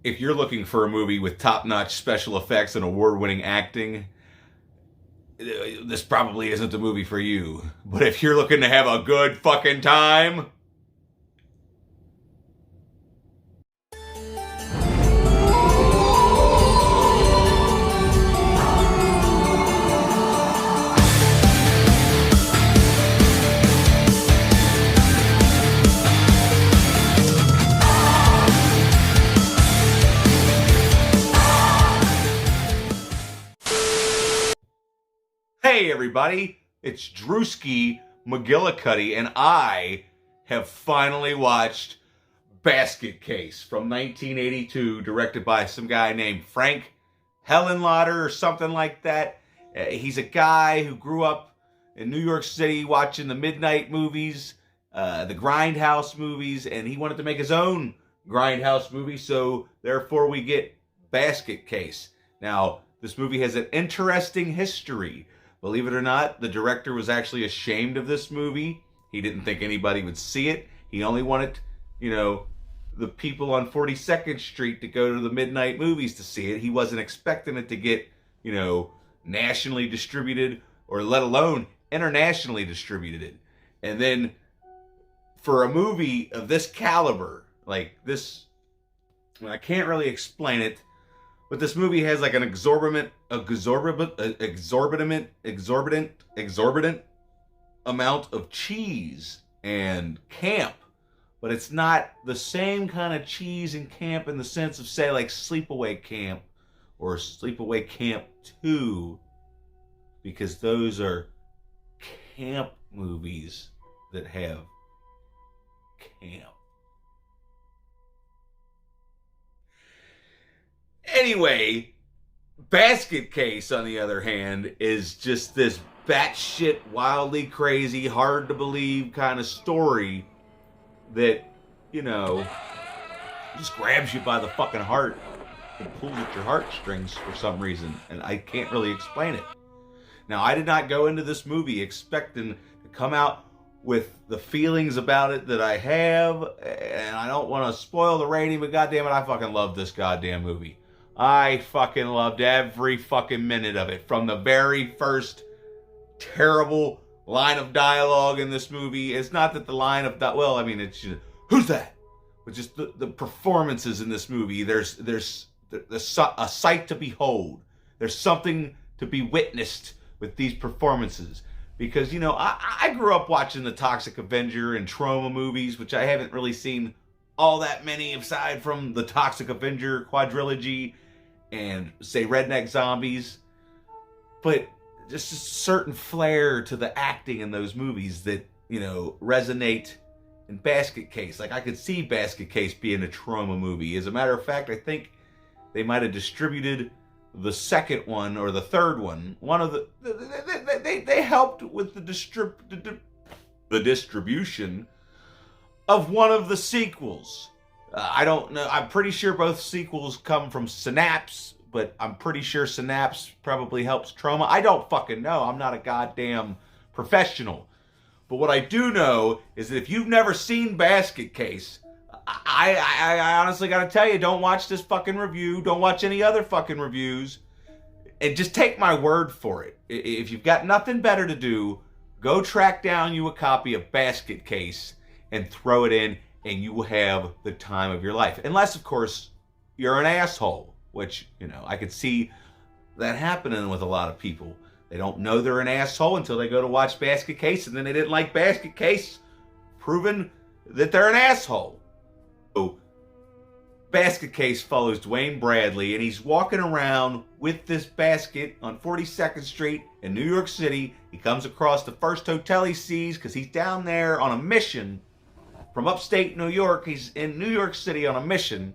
if you're looking for a movie with top-notch special effects and award-winning acting, this probably isn't the movie for you. But if you're looking to have a good fucking time, hey everybody, it's Drewski McGillicuddy, and I have finally watched Basket Case from 1982, directed by some guy named Frank Henenlotter or something like that. He's a guy who grew up in New York City watching the midnight movies, the Grindhouse movies, and he wanted to make his own Grindhouse movie, so therefore we get Basket Case. Now, this movie has an interesting history. Believe it or not, the director was actually ashamed of this movie. He didn't think anybody would see it. He only wanted, the people on 42nd Street to go to the midnight movies to see it. He wasn't expecting it to get, nationally distributed or let alone internationally distributed. And then for a movie of this caliber, like this, I can't really explain it, but this movie has like an exorbitant amount of cheese and camp. But it's not the same kind of cheese and camp in the sense of, say, like Sleepaway Camp or Sleepaway Camp 2, because those are camp movies that have camp. Anyway, Basket Case, on the other hand, is just this batshit, wildly crazy, hard to believe kind of story that, just grabs you by the fucking heart and pulls at your heartstrings for some reason, and I can't really explain it. Now, I did not go into this movie expecting to come out with the feelings about it that I have, and I don't want to spoil the rating, but goddammit, I fucking love this goddamn movie. I fucking loved every fucking minute of it. From the very first terrible line of dialogue in this movie. It's not that the line of it's just, who's that? But just the performances in this movie. There's a sight to behold. There's something to be witnessed with these performances. Because, I grew up watching the Toxic Avenger and Troma movies, which I haven't really seen all that many aside from the Toxic Avenger quadrilogy and, say, Redneck Zombies. But just a certain flair to the acting in those movies that, resonate in Basket Case. Like, I could see Basket Case being a Troma movie. As a matter of fact, I think they might have distributed the second one or the third one. One of they helped with the distribution of one of the sequels. I don't know. I'm pretty sure both sequels come from Synapse, but I'm pretty sure Synapse probably helps Troma. I don't fucking know. I'm not a goddamn professional. But what I do know is that if you've never seen Basket Case, I honestly gotta tell you, don't watch this fucking review. Don't watch any other fucking reviews. And just take my word for it. If you've got nothing better to do, go track down you a copy of Basket Case and throw it in, and you will have the time of your life. Unless, of course, you're an asshole, which, I could see that happening with a lot of people. They don't know they're an asshole until they go to watch Basket Case, and then they didn't like Basket Case, proving that they're an asshole. So, Basket Case follows Dwayne Bradley, and he's walking around with this basket on 42nd Street in New York City. He comes across the first hotel he sees because he's down there on a mission from upstate New York. He's in New York City on a mission,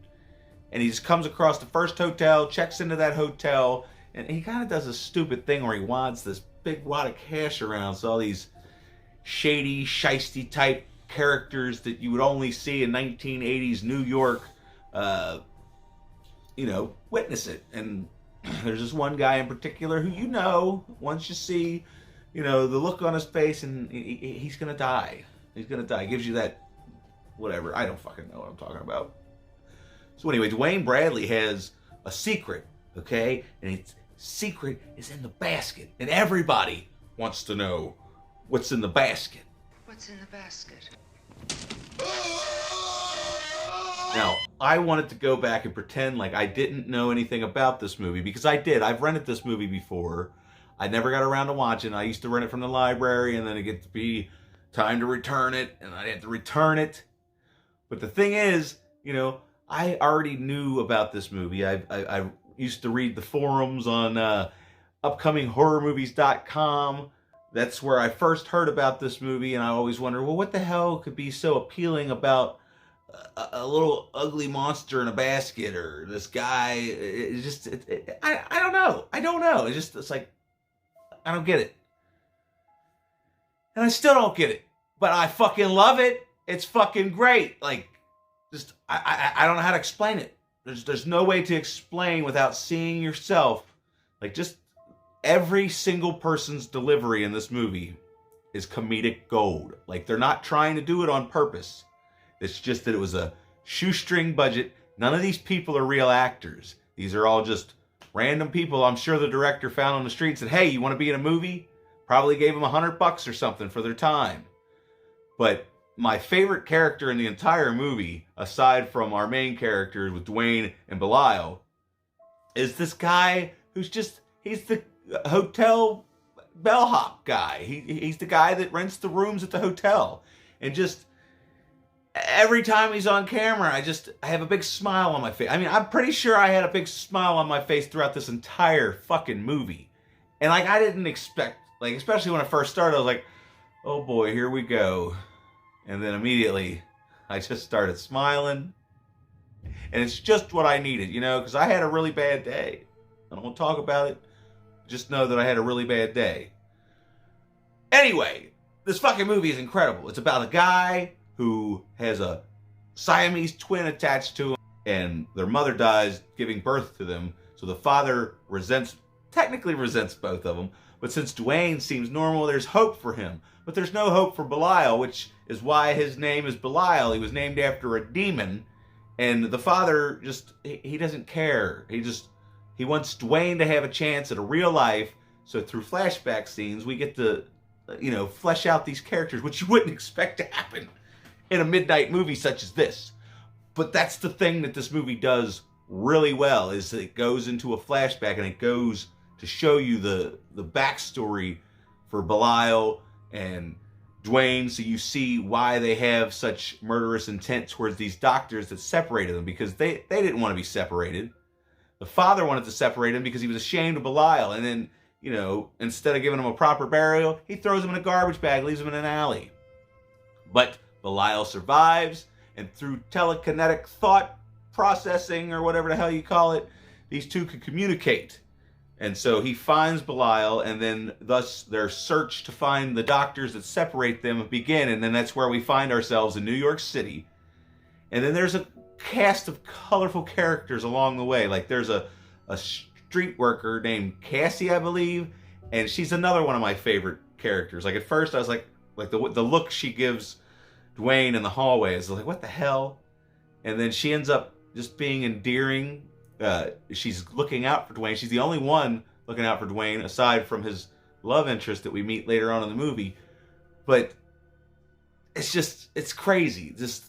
and he just comes across the first hotel, checks into that hotel, and he kind of does a stupid thing where he wads this big wad of cash around, so all these shady, shisty type characters that you would only see in 1980s New York, witness it. And there's this one guy in particular who, once you see, the look on his face, and he's gonna die. He's gonna die. Gives you that, whatever. I don't fucking know what I'm talking about. So anyway, Dwayne Bradley has a secret, okay? And its secret is in the basket. And everybody wants to know what's in the basket. What's in the basket? Now, I wanted to go back and pretend like I didn't know anything about this movie, because I did. I've rented this movie before. I never got around to watching. I used to rent it from the library, and then it gets to be time to return it, and I had to return it. But the thing is, you know, I already knew about this movie. I used to read the forums on upcominghorrormovies.com. That's where I first heard about this movie, and I always wondered, well, what the hell could be so appealing about a little ugly monster in a basket, or this guy? I don't know. I don't know. It's like, I don't get it. And I still don't get it. But I fucking love it. It's fucking great. Like, just, I don't know how to explain it. There's no way to explain without seeing yourself. Like, just every single person's delivery in this movie is comedic gold. Like, they're not trying to do it on purpose. It's just that it was a shoestring budget. None of these people are real actors. These are all just random people I'm sure the director found on the street and said, hey, you want to be in a movie? Probably gave them $100 or something for their time. But my favorite character in the entire movie, aside from our main characters with Dwayne and Belial, is this guy who's just, he's the hotel bellhop guy. He's the guy that rents the rooms at the hotel. And just every time he's on camera, I have a big smile on my face. I mean, I'm pretty sure I had a big smile on my face throughout this entire fucking movie. And like, I didn't expect, like, especially when I first started, I was like, oh boy, here we go. And then immediately I just started smiling. And it's just what I needed, you know, because I had a really bad day. I don't want to talk about it. Just know that I had a really bad day. Anyway, this fucking movie is incredible. It's about a guy who has a Siamese twin attached to him, and their mother dies giving birth to them. So the father technically resents both of them. But since Dwayne seems normal, there's hope for him. But there's no hope for Belial, which is why his name is Belial. He was named after a demon. And the father just, he doesn't care. He wants Dwayne to have a chance at a real life. So through flashback scenes, we get to, you know, flesh out these characters, which you wouldn't expect to happen in a midnight movie such as this. But that's the thing that this movie does really well, is that it goes into a flashback and it goes to show you the backstory for Belial and Dwayne, so you see why they have such murderous intent towards these doctors that separated them, because they didn't want to be separated. The father wanted to separate him because he was ashamed of Belial, and then, you know, instead of giving him a proper burial, he throws him in a garbage bag, leaves him in an alley. But Belial survives, and through telekinetic thought processing, or whatever the hell you call it, these two can communicate. And so he finds Belial, and then thus their search to find the doctors that separate them begin. And then that's where we find ourselves in New York City. And then there's a cast of colorful characters along the way. Like there's a street worker named Cassie, I believe, and she's another one of my favorite characters. Like at first I was like the look she gives Dwayne in the hallway is like, what the hell? And then she ends up just being endearing. She's looking out for Dwayne. She's the only one looking out for Dwayne, aside from his love interest that we meet later on in the movie. But it's crazy. Just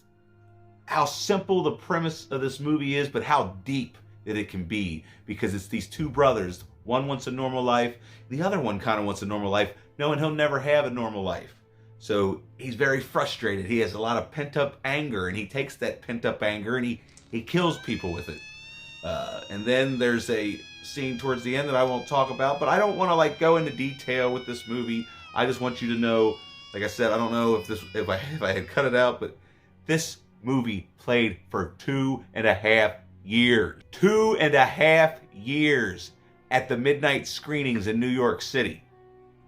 how simple the premise of this movie is, but how deep that it can be, because it's these two brothers. One wants a normal life. The other one kind of wants a normal life, knowing he'll never have a normal life. So he's very frustrated. He has a lot of pent-up anger, and he takes that pent-up anger and he kills people with it. And then there's a scene towards the end that I won't talk about, but I don't want to like go into detail with this movie. I just want you to know, like I said, I don't know if I had cut it out, but this movie played for 2.5 years. 2.5 years at the midnight screenings in New York City.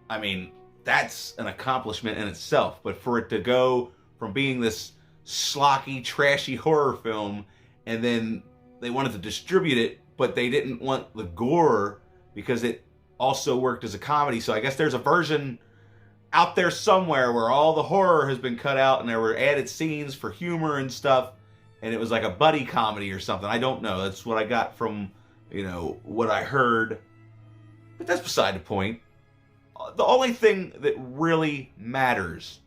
I mean, that's an accomplishment in itself, but for it to go from being this schlocky, trashy horror film, and then they wanted to distribute it, but they didn't want the gore because it also worked as a comedy. So I guess there's a version out there somewhere where all the horror has been cut out and there were added scenes for humor and stuff. and it was like a buddy comedy or something. I don't know. That's what I got from, what I heard. But that's beside the point. The only thing that really matters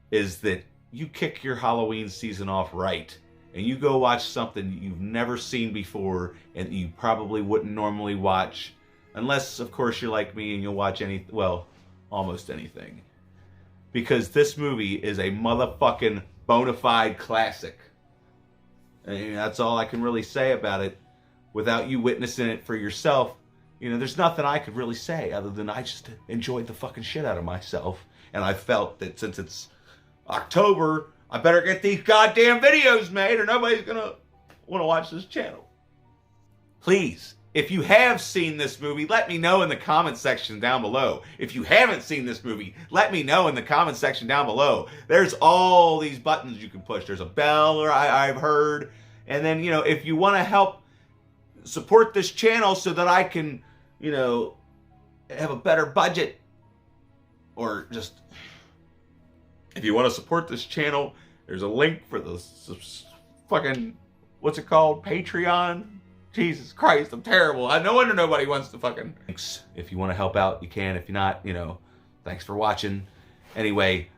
is that you kick your Halloween season off right, and you go watch something you've never seen before and you probably wouldn't normally watch, unless, of course, you're like me and you'll watch almost anything. Because this movie is a motherfucking bona fide classic. And that's all I can really say about it without you witnessing it for yourself. There's nothing I could really say other than I just enjoyed the fucking shit out of myself. And I felt that since it's October, I better get these goddamn videos made or nobody's gonna want to watch this channel. Please, if you have seen this movie, let me know in the comment section down below. If you haven't seen this movie, let me know in the comment section down below. There's all these buttons you can push. There's a bell, or I've heard. And then, if you want to help support this channel so that I can, have a better budget, or just, if you want to support this channel, there's a link for the fucking, what's it called? Patreon? Jesus Christ, I'm terrible. No wonder nobody wants to fucking... Thanks. If you want to help out, you can. If you're not, thanks for watching. Anyway,